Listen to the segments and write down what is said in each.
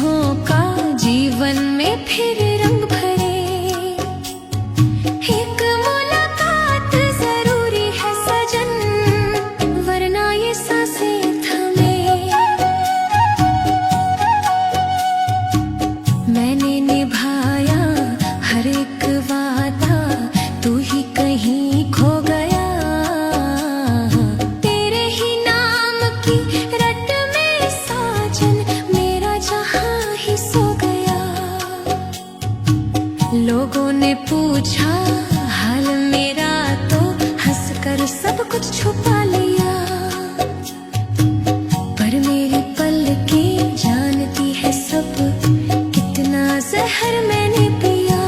झोंका जीवन में फिर रंग भरे। एक मुलाकात जरूरी है सजन, वरना ये सांसें थमे। मैंने निभाया हर एक वादा, तू ही कहीं खो गया। तेरे ही नाम की रट में साजन, मेरा जहां ही सो गया। लोगों ने पूछा हाल मेरा, तो हंसकर सब कुछ छुपा लिया। पर मेरी पलकें जानती है सब, कितना जहर मैंने पिया।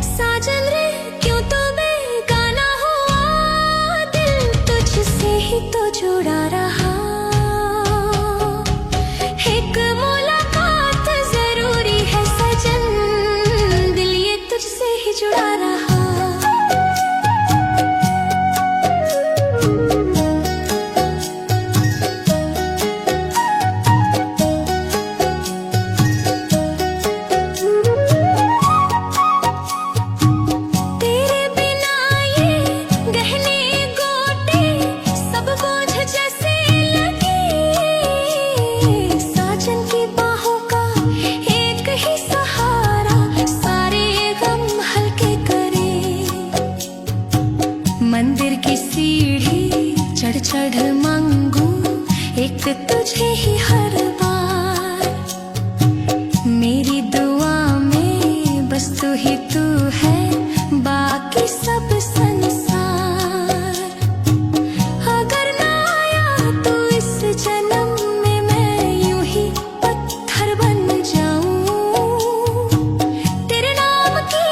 साजन रे क्यों तो बेगाना हुआ, दिल तुझसे ही तो जुड़ा रहा। एक मुलाकात जरूरी है सजन, दिल ये तुझसे ही जुड़ा रहा। तेरे बिना ये गहने गोटे सब बोझ जैसे लगे। साजन की बाहों का एक ही सहारा, सारे गम हल्के करे। मंदिर की सीढ़ी चढ़ चढ़ मांगू एक तुझे ही हर बार। मेरी दुआ में बस तू ही तू है, बाकी सब संसार। अगर ना आया तू इस जन्म में, मैं यूं ही पत्थर बन जाऊं। तेरे नाम की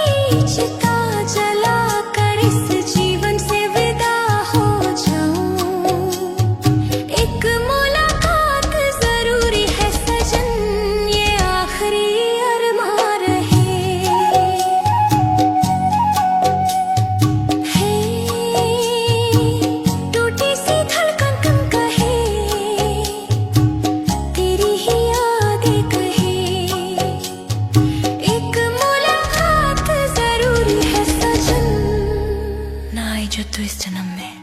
चिता जला कर इस जीवन से विदा हो जाऊं। एक मुलाकात जरूरी है सजन, ये आखिरी अरमान रहे। टूटी सी धड़कन कहे, तेरी ही यादें कहे। एक मुलाकात जरूरी है सजन, ना आई जो तू इस जन्म में,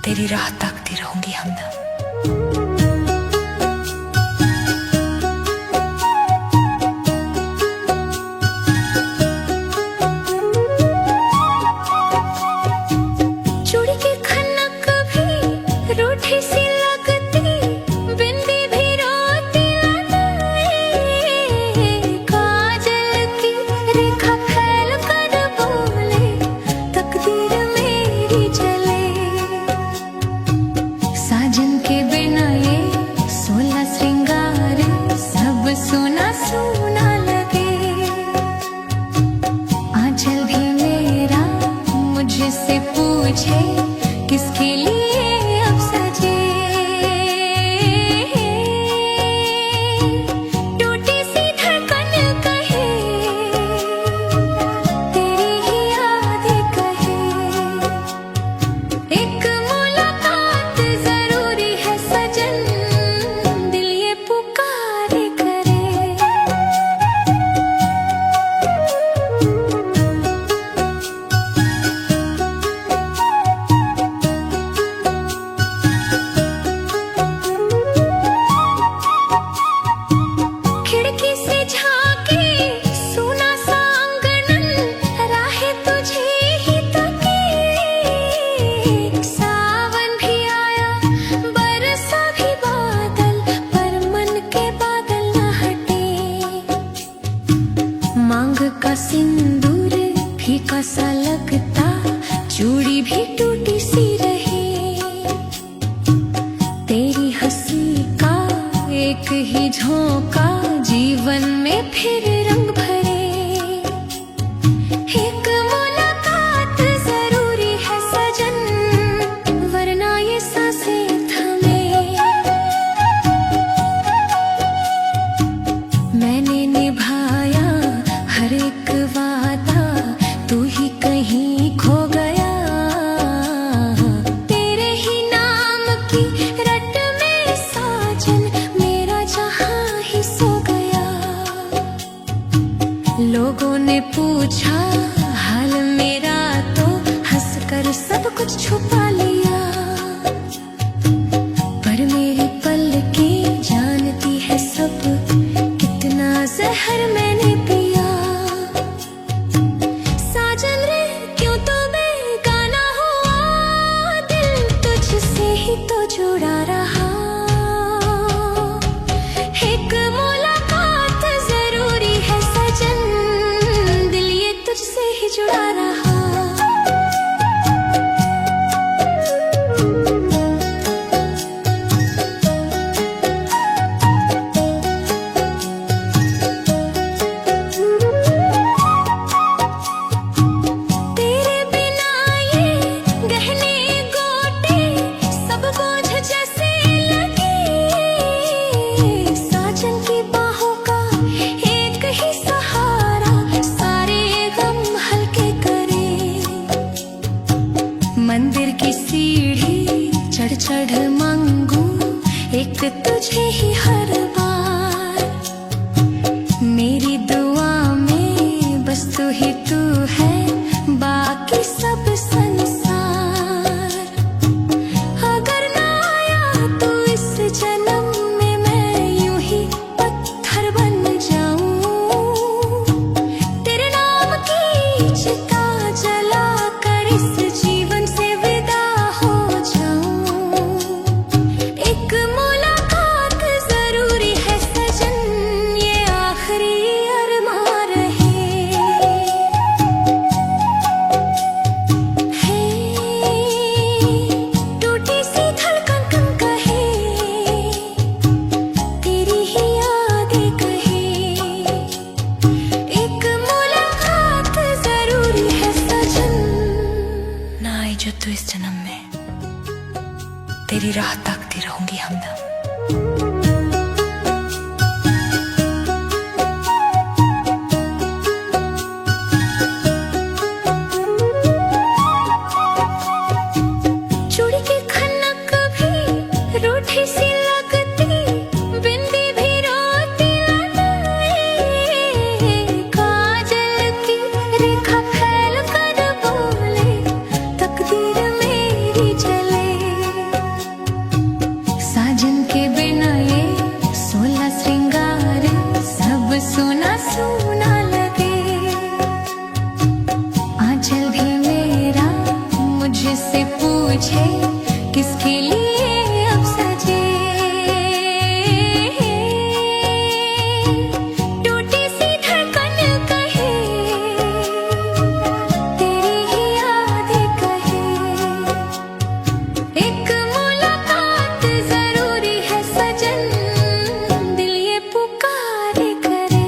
तेरी राह ताकती रहूंगी हमदम। चूड़ी की खनक भी रूठी सी लगती, बिंदी भी रोती लगाए। काजल की रेखा फैल कर बोले, तकदीर मेरी जले। साजन के बिना ये 16 श्रृंगार सब सोना सोना लगे। आंचल भी मेरा मुझसे पूछे, किसके लिए अब सजे। टूटी सी धड़कन कहे, तेरी ही यादें कहे। एक मुलाकात जरूरी है सजन, दिल ये पुकारे करे। खिड़की से झांके सुना सा आंगन, राहें तुझे ही तकी। सावन भी आया, बरसा भी बादल, पर मन के बादल न हटे। मांग का सिंदूर फीका सा लगता, चूड़ी भी टूटी सी रही। तेरी हंसी का एक ही झोंका जीवन में फिर रंग भरे। एक मुलाकात जरूरी है सजन, वरना ये सांसें थमे। मैंने निभाया हर एक वादा, तू ही कहीं खो गया। तेरे ही नाम की रट में साजन, मेरा सीढ़ी चढ़ चढ़ मांगू एक तुझे ही हर बार। मेरी दुआ में बस तू ही तू है, बाकी सब संसार। अगर ना आया तो इस जन्म में मैं यूं ही पत्थर बन जाऊं, तेरे नाम की चिता जला कर इस जीवन से विदा हो जाऊं। एक मुलाकात जरूरी है सजन, ये आखिरी अरमान रहे। टूटी सी धड़कन कम कहे, तेरी ही यादें कहे। एक मुलाकात जरूरी है सजन, ना आई जो तू इस जन्म में, तेरी राह ताकती रहूंगी हमदम। चूड़ी की खनक भी रूठी सी लगती, बिंदी भी रोती लगाए। काजल की रेखा फैल कर बोले, तकदीर मेरी जले। साजन के बिना ये 16 श्रृंगार सब सोना सोना लगे। आंचल भी मेरा मुझसे पूछे, किसके लिए अब सजे। टूटी सी धड़कन कहे, तेरी ही यादें कहे। एक मुलाकात जरूरी है सजन, दिल ये पुकारे करे।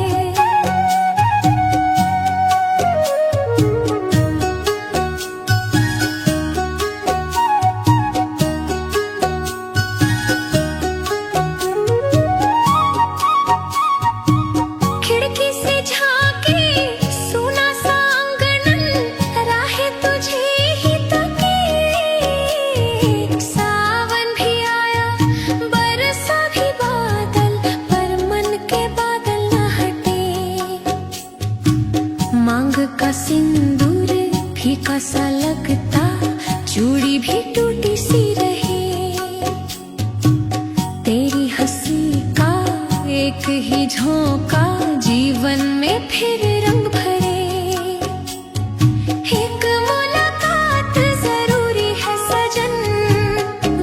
खिड़की से झांके सुना सा आंगन, राहें तुझे ही तकी। सावन भी आया बरसा भी बादल, पर मन के बादल न हटे। मांग का सिंदूर फीका सा लगता, चूड़ी भी टूटी सी रही। तेरी हंसी का एक ही झोंका जीवन में फिर रंग भरे। एक मुलाकात जरूरी है सजन,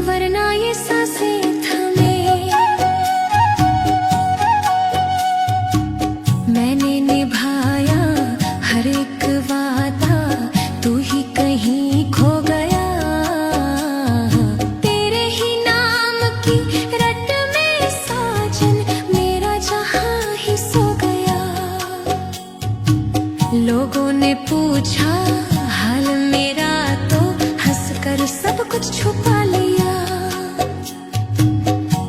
वरना ये सांसें थमे। मैंने निभाया हर एक वादा, तू ही कहीं खो गया। तेरे ही नाम की रट में साजन, मेरा जहां ही सो गया। लोगों ने पूछा हाल मेरा, तो हंसकर सब कुछ छुपा लिया।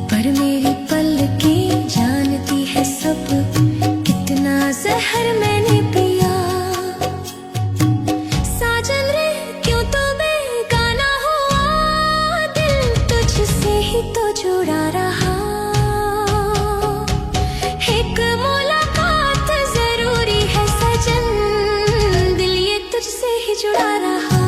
पर मेरी पलकें जानती है सब, कितना जहर मैंने पिया। साजन रे क्यों तो बेगाना हुआ, दिल तुझसे ही तो जुड़ा रहा। एक मुलाकात जरूरी है सजन, दिल ये तुझसे ही जुड़ा रहा।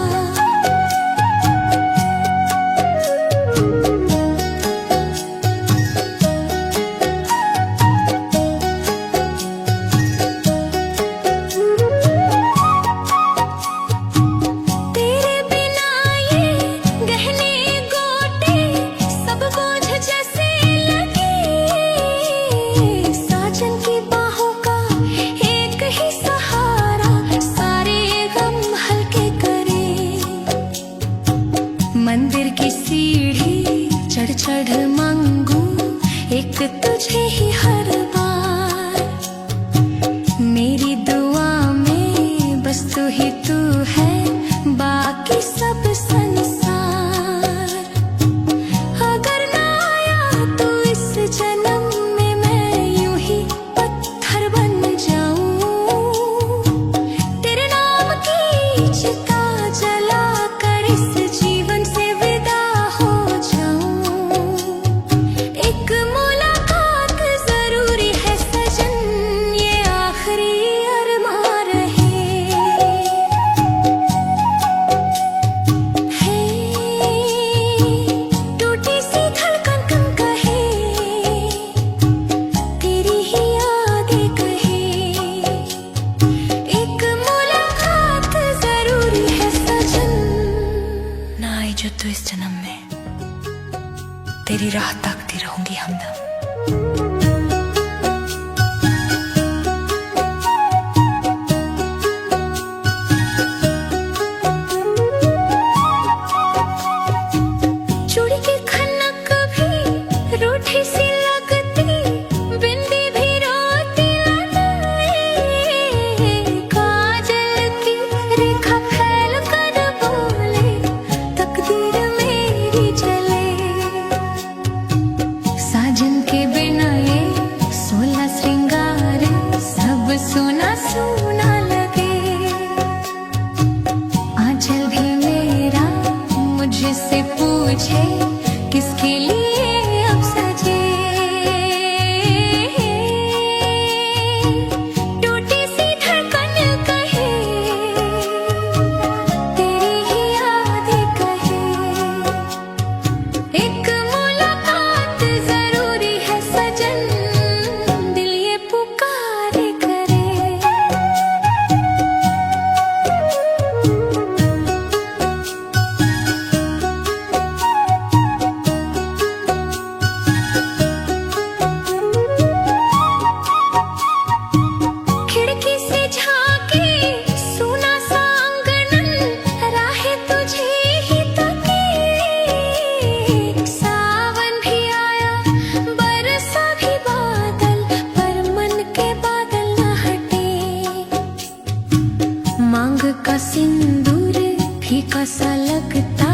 तेरे बिना ये गहने गोटे सब बोझ जैसे लगे। साजन की बाहों का एक ही सहारा, सारे गम हल्के करे। मंदिर की सीढ़ी चढ़ चढ़ मांगू एक तुझे ही हर बार। मेरी दुआ में बस तू ही तू है, बाकी सब संसार। अगर ना आया तो इस जन्म में मैं यूं ही पत्थर बन जाऊं, तेरे नाम की चिता जला कर इस जीवन से जो तो इस जन्म में तेरी राह ताकती रहूंगी हमदम। चूड़ी की खनक भी रूठी सी लगती, बिंदी भी रोती लगाए, काजल की रेखा फैल कर बोले तकदीर मेरी जले। साजन के बिना ये 16 श्रृंगार सब सुना सुना लगे। आंचल भी मेरा मुझसे पूछे किसके लिए अब सजे। टूटी सी धड़कन कहे तेरी ही यादें कहे। एक मुलाकात जरूरी है सजन, दिल ये पुकारे करे। खिड़की से झांके सुना सा आंगन, राहें तुझे ही तकी। सावन भी आया बरसा भी बादल, पर मन के बादल न हटे। मांग का सिंदूर फीका सा लगता,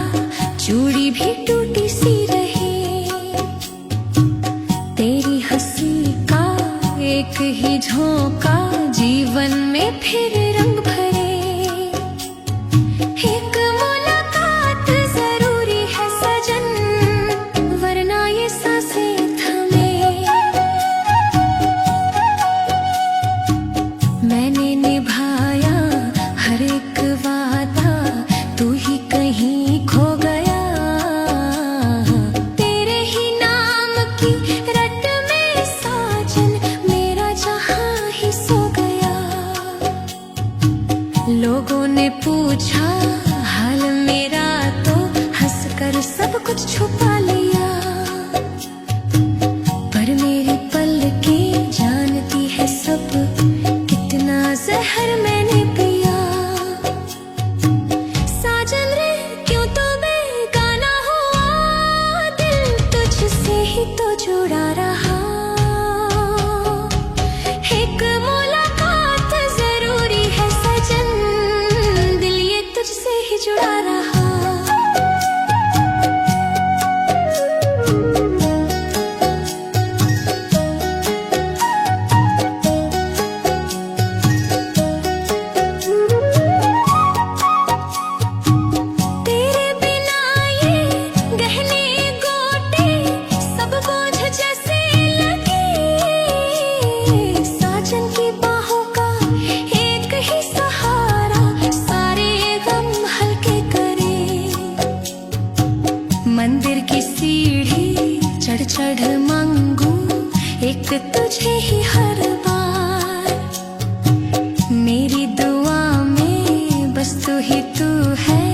चूड़ी भी टूटी सी रही। तेरी हंसी का एक ही झोंका जीवन में फिर रंग भरे। एक मुलाकात जरूरी है सजन, वरना ये सांसें थमे। मैंने निभाया हर एक वादा, तू ही कहीं खो गया। तेरे ही नाम की रट में साजन मेरा जहां ही सो गया। लोगों ने पूछा हाल मेरा, तो हंसकर सब कुछ छुपा लिया। पर मेरी पलकें जानती है सब, कितना जहर मैंने पिया। साजन रे क्यों तो बेगाना हुआ, दिल तुझसे ही तो जुड़ा रहा। एक मुलाकात जरूरी है सजन, दिल ये तुझसे ही जुड़ा रहा। तेरे बिना ये गहने गोटे सब बोझ जैसे लगे। साजन की बाहों का एक ही सहारा सारे गम हल्के करे। मंदिर की सीढ़ी चढ़ चढ़ मांगू एक तुझे ही हर बार। मेरी दुआ में बस तू ही तू है,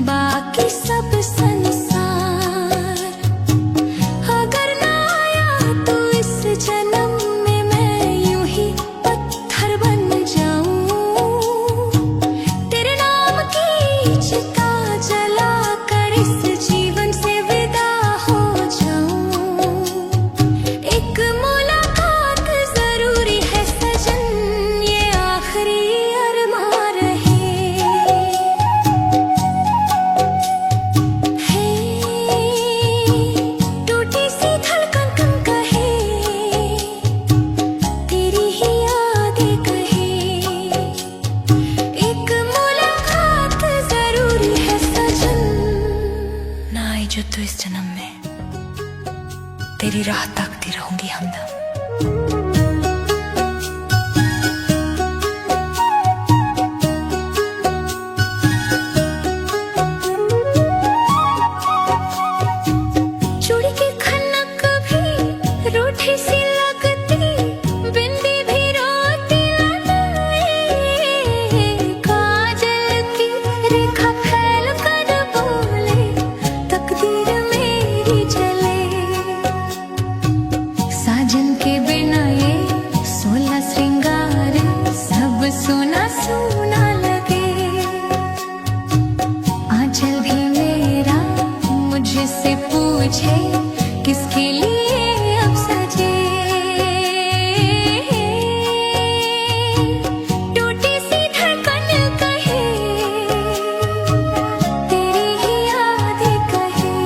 बाकी सब संसार। अगर ना आया तो इस जन्म में मैं यूं ही पत्थर बन जाऊं। तेरे नाम की चिता जला कर इस जीवन से विदा हो जाऊं। एक मुलाकात जरूरी है सजन, ये आखिरी अरमान रहे। टूटी सी धड़कन कहे तेरी ही यादें कहे। एक मुलाकात जरूरी है सजन, ना आई जो तो इस जन्म में तेरी राह ताकती रहूंगी हमदम। चूड़ी की खनक भी रूठी सी लगती, बिंदी भी रोती लगाए, काजल की रेखा फैल कर बोले मेरी जले। साजन के बिना ये 16 श्रृंगार सब सोना सोना लगे। आंचल भी मेरा मुझसे पूछे किसके लिए अब सजे। टूटी सी धड़कन कहे तेरी ही यादें कहे।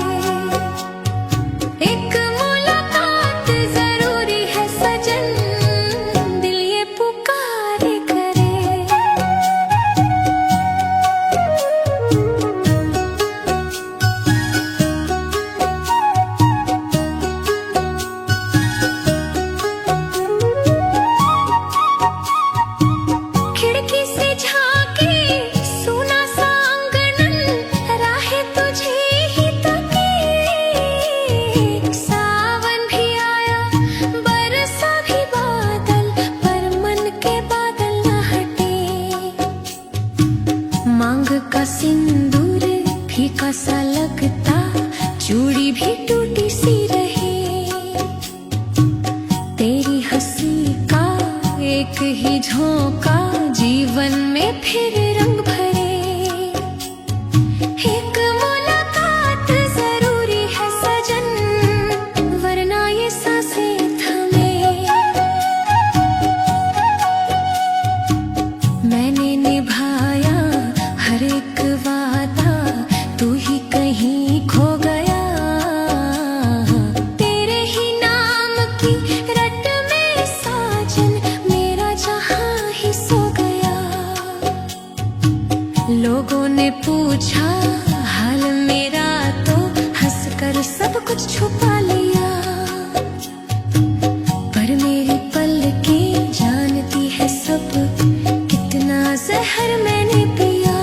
एक मुलाकात जरूरी है सजन, दिल ये पुकारे करे। खिड़की से झांके सुना सा आंगन, राहें तुझे ही तकी। सावन भी आया बरसा भी बादल, पर मन के बादल न हटे। मांग का सिंदूर फीका सा लगता, चूड़ी भी टूटी सी रही। तेरी हंसी का एक ही झोंका जीवन में फिर रंग भरे। एक मुलाकात जरूरी है सजन, वरना ये सांसें थमे। मैंने निभाया हर एक वादा, तू ही कहीं खो गया। तेरे ही नाम की रट में साजन मेरा जहां ही सो गया। लोगों ने पूछा हाल मेरा, तो हंसकर सब कुछ छुपा लिया। पर मेरी पलकें जानती है सब, कितना जहर मैंने पिया।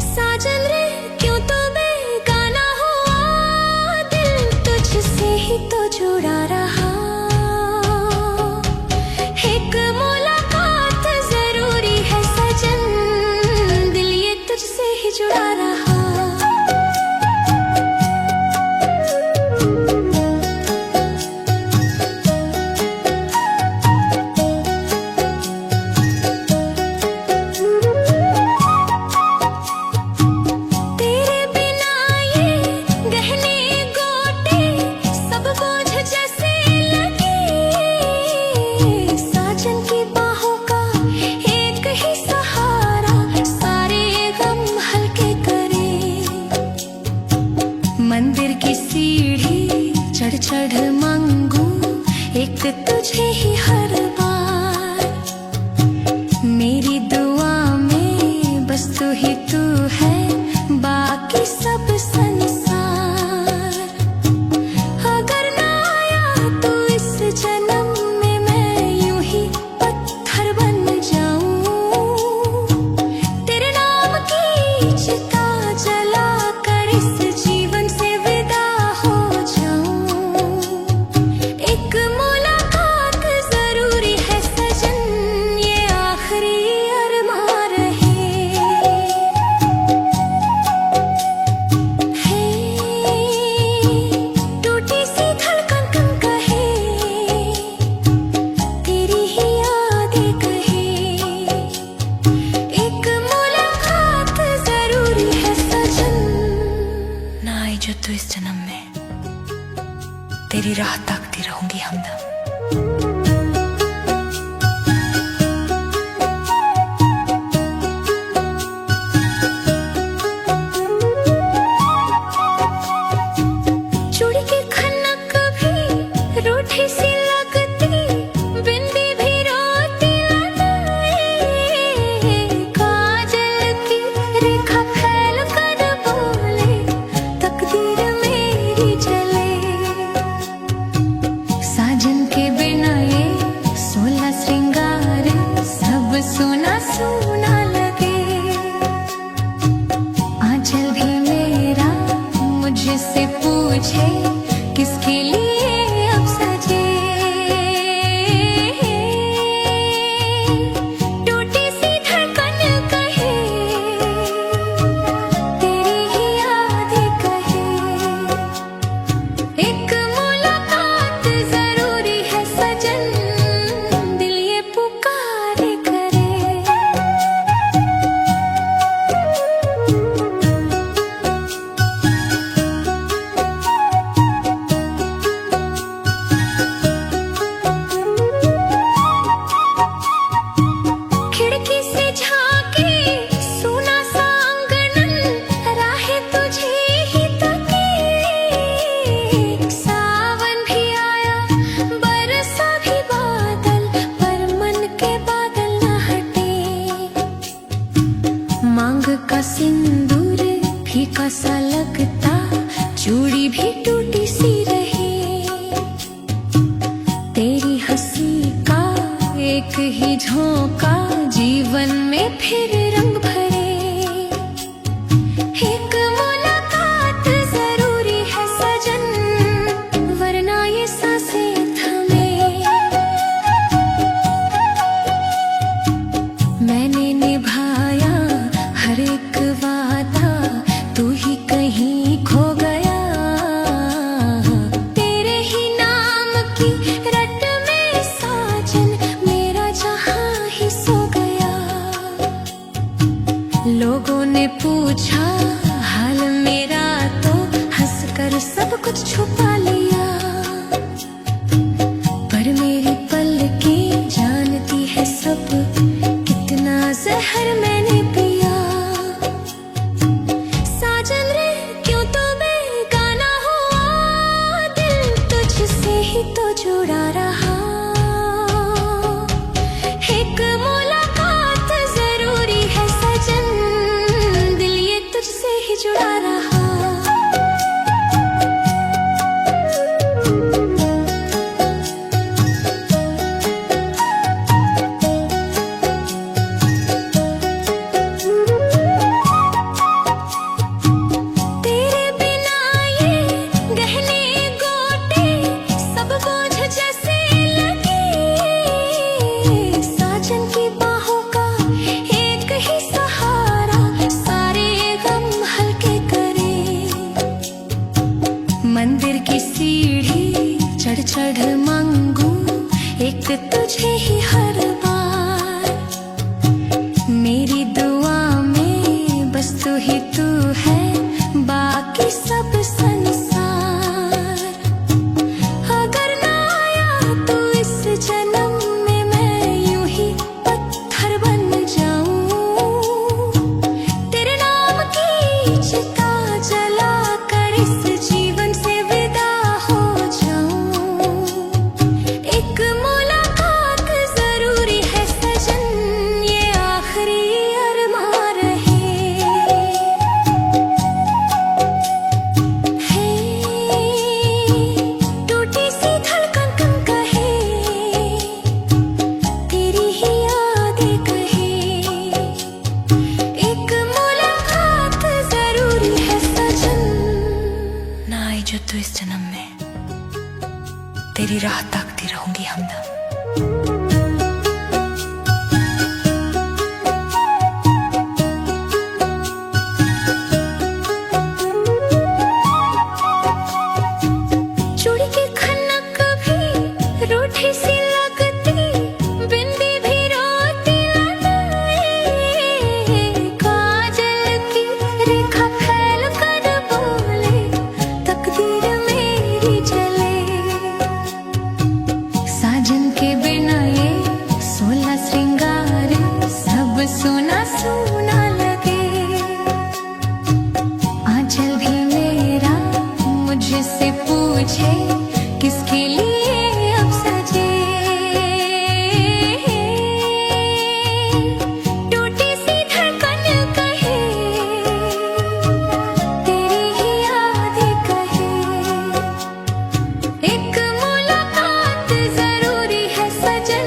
साजन रे क्यों तो बेगाना हुआ, दिल तुझसे ही तो जुड़ा रहा। एक मुलाकात जरूरी है सजन, दिल ये तुझसे ही जुड़ा रहा। तेरे बिना ये गहने गोटे सब बोझ जैसे लगे। साजन की बाहों का एक ही सहारा सारे गम हल्के करे। मंदिर की सीढ़ी चढ़ चढ़ मांगू एक तुझे ही हर बार। मेरी दुआ में बस तू ही तू है, बाकी सब संसार। अगर ना आया तो इस जन्म में मैं यूं ही पत्थर बन जाऊं। तेरे नाम की चिता जला कर इस जीवन से विदा हो जाऊं। एक मुलाकात जरूरी है सजन, ये आखिरी अरमान रहे। टूटी सी धड़कन कहे तेरी ही यादें कहे। एक मुलाकात जरूरी है सजन, ना आई जो तू इस जन्म में, तेरी राह ताकती रहूंगी हमदम। चूड़ी की खनक भी रूठी सी लगती, बिंदी भी रोती लगाए। काजल की रेखा फैल कर बोले तकदीर मेरी जले। साजन के बिना ये 16 श्रृंगार सब सोना सोना लगे। आंचल भी मेरा मुझसे पूछे किसके लिए अब सजे। टूटी सी धड़कन कहे तेरी ही यादें कहे। फीका सा लगता, चूड़ी भी टूटी सी रही। तेरी हंसी का एक ही झोंका, जीवन में फिर रंग भरे। एक मुलाकात जरूरी है सजन, वरना ये सांसें थमे। मैंने निभाया हर एक वादा, तू ही कहीं खो गया। तेरे ही नाम की रट में साजन, मेरा जहां ही सो गया। लोगों ने पूछा हाल मेरा, तो हंसकर सब कुछ छुपा लिया। पर मेरी पलकें जानती है सब, कितना जहर मैंने पिया। साजन रे क्यों तो बेगाना हुआ, दिल तुझसे ही तो जुड़ा रहा। एक मुलाकात जरूरी है सजन, दिल ये तुझसे ही जुड़ा रहा। तेरे बिना ये गहने गोटे सब बोझ जैसे लगे। साजन की बाहों का एक ही सहारा, सारे गम हल्के करे। मंदिर की सीढ़ी चढ़ चढ़ मांगू एक तुझे ही हर बार। मेरी दुआ में बस तू ही तू है, बाकी सब संसार। अगर ना आया तू इस जन्म में, मैं यूं ही पत्थर बन जाऊं। तेरे नाम की चिता जला कर इस जीवन से विदा हो जाऊं। एक मुलाकात जरूरी है सजन, ये आखिरी अरमां रहे। टूटी सी धड़कन कहे, तेरी ही यादें कहे। एक मुलाकात जरूरी है सजन। ना आई जो तू इस जन्म में, तेरी राह ताकती रहूंगी हमदम। चूड़ी की खनक भी रूठी सी लगती, बिंदी भी रोती लगाए। काजल की रेखा फैल कर बोले, तकदीर मेरी जले। साजन के बिना ये 16 श्रृंगार, सब सोना सोना लगे। आंचल भी मेरा मुझसे पूछे, किसके लिए अब सजे। टूटी सी धड़कन कहे, तेरी ही यादें कहे। एक मुलाकात जरूरी है सजन,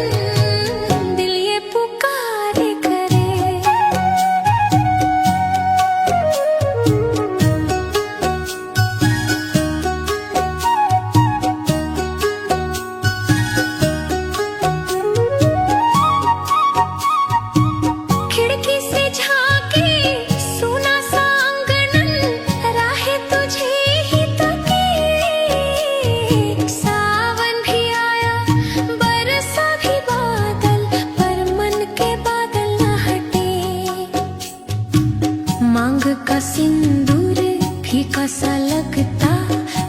दिल ये पुकारे करे। खिड़की से झांके सुना सा आंगन, राहें तुझे ही तकी। सावन भी आया, बरसा भी बादल, पर मन के बादल न हटे। मांग का सिंदूर फीका सा लगता,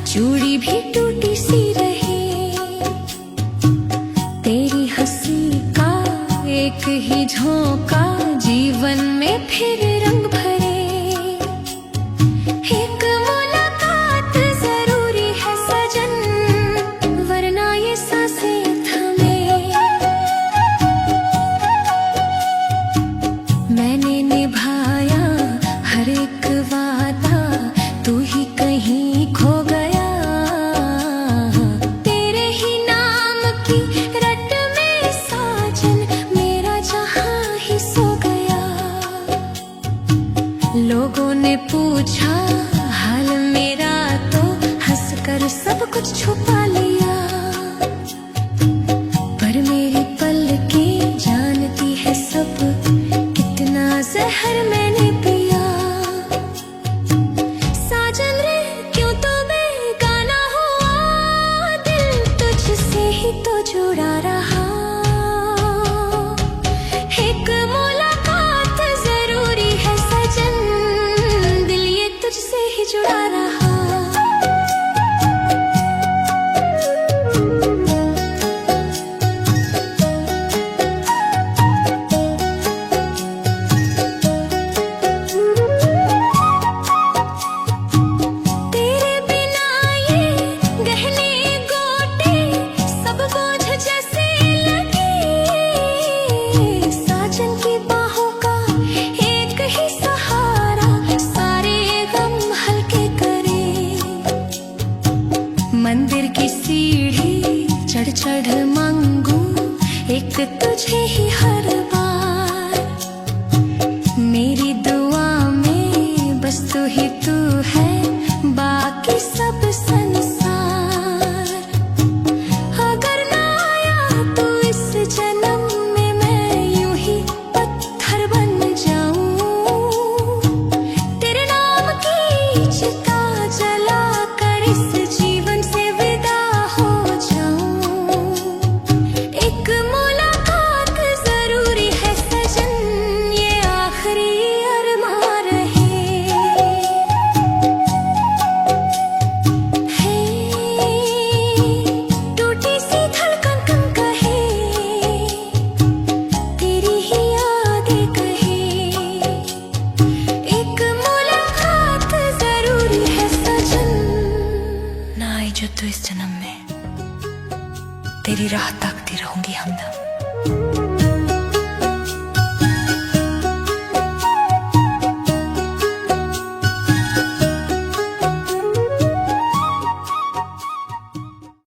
चूड़ी भी टूटी सी रही। तेरी हंसी का एक ही झोंका, जीवन में फिर रंग भरे। एक मुलाकात जरूरी है सजन, वरना ये सांसें थमे। मैंने निभाया हर एक वादा, कुछ छुपा लिया, पर मेरी पलकें जानती है सब, कितना जहर मैंने पिया। साजन रे क्यों तो बेगाना हुआ, दिल तुझसे ही तो जुड़ा रहा। एक मुलाकात जरूरी है सजन, दिल ये तुझसे ही जुड़ा रहा। तेरे बिना ये गहने गोटे सब बोझ जैसे लगे, साजन की बाहों का एक ही सहारा सारे गम हल्के करे। मंदिर की सीढ़ी चढ़ चढ़ मांगू एक तुझे ही हर बार, मेरी दुआ में बस तू ही तू है, बाकी सब संसार। अगर ना आया तो इस जन्म में मैं यूं ही पत्थर बन जाऊं, तेरे नाम की चिता जला कर इस जीवन से विदा हो जाऊं। एक मुलाकात जरूरी है सजन, ये आखिरी अरमान रहे। हे टूटी सी धड़कन कम कहे, तेरी ही यादें कहे। एक मुलाकात जरूरी है सजन। ना आई जो तू इस जन्म में, तेरी राह ताकती रहूंगी हमदम।